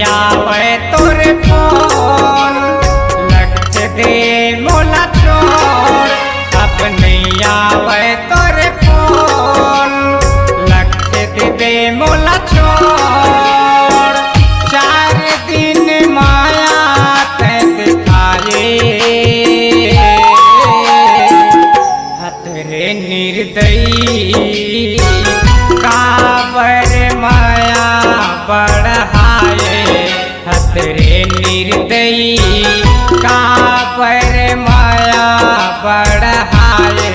आवे तोरे फोन लक्ष्य दे मोला चोर। अब नहीं आवे तोरे फोन लक्ष्य दे मोला चोर। 4 दिन माया ते दिखाए हतरे निर्दयी काबर माया बढ़ाए। हतरे निर्दयी काबर माया बढ़ाए।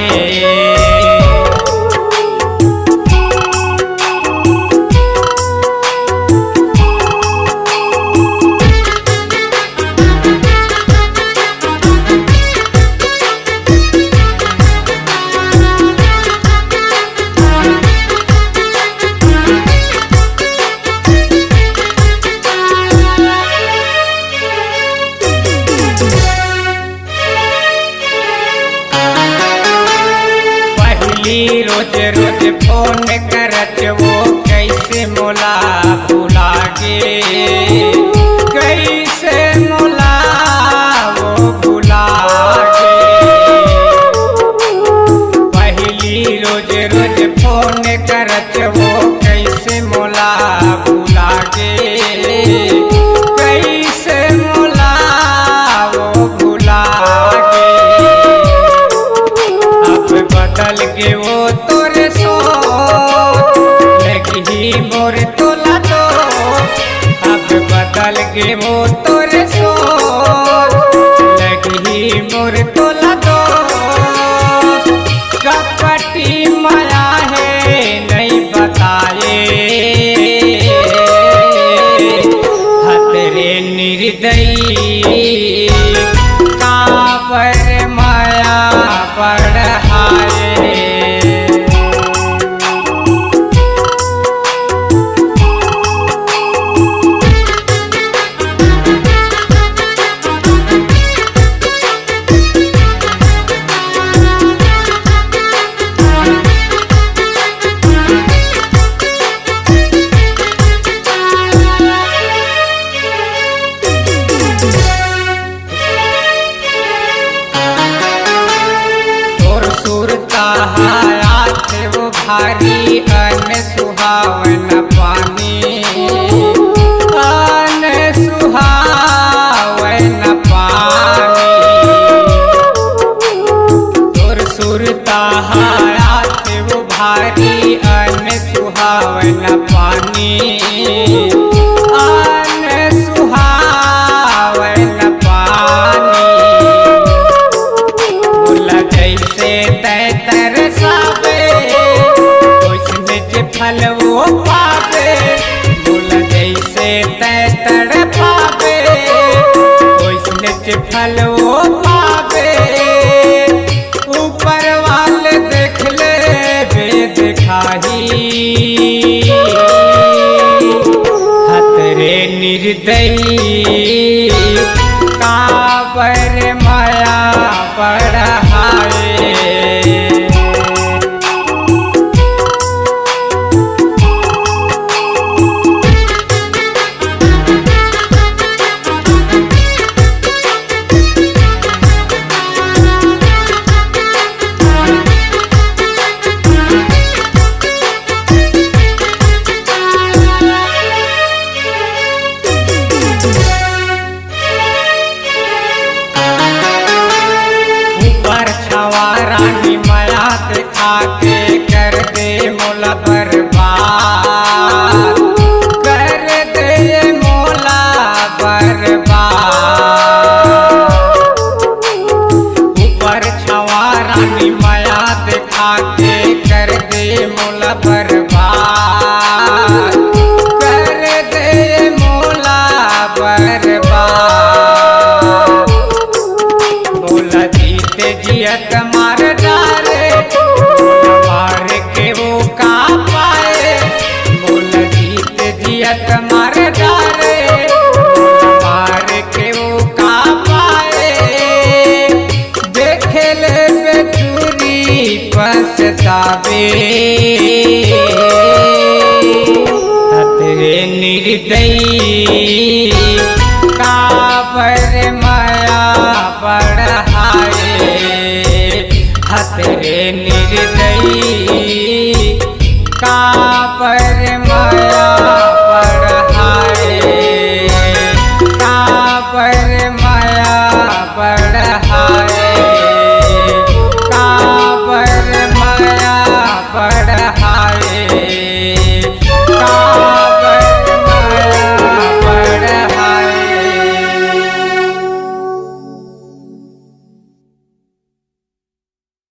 रोज रोज फोन करत वो कैसे मोला भुला गे। कैसे मोला वो भुला गे। पहली रोज रोज फोन करत वो कैसे मोला भुला गे। कैसे मोला वो भुला गे। अब बदल के वो तोरे सोच लगी मोर तोला दो। अब बदल के वो तोरे सोच लगी मोर तोला दो। कपटी माया है नहीं बताए हतरे निर्दयी काबर माया बढ़ाए। भारी अन सुहावन पानी अन सुहावन पानी। सुर सुरता हाथ वो भारी अन सुहावन पानी अन सुहावन पानी। बोला जैसे तय तरसावे फल वो पावे। बोल जैसे तय तड़ पावे वैसने फल वो पावे। ऊपर वाले देख ले बेदिखाही हतरे निर्दयी काबर माया बढ़ाए। रानी माया दिखा के कर दे मोला बर्बाद। कर दे मोला बर्बाद। ऊपर छवा रानी माया दिखा के कर दे मोला बर्बाद। कर दे मोला बर्बाद। बोला जीते जियत मार डाले मार के वो का पाए। बोला जीत जियत मार डाले मार के वो का पाए। देखे ले बेचूरी पछतावे हतरे निर निर्दयी काबर माया बढ़ाए हतरे निर्दयी का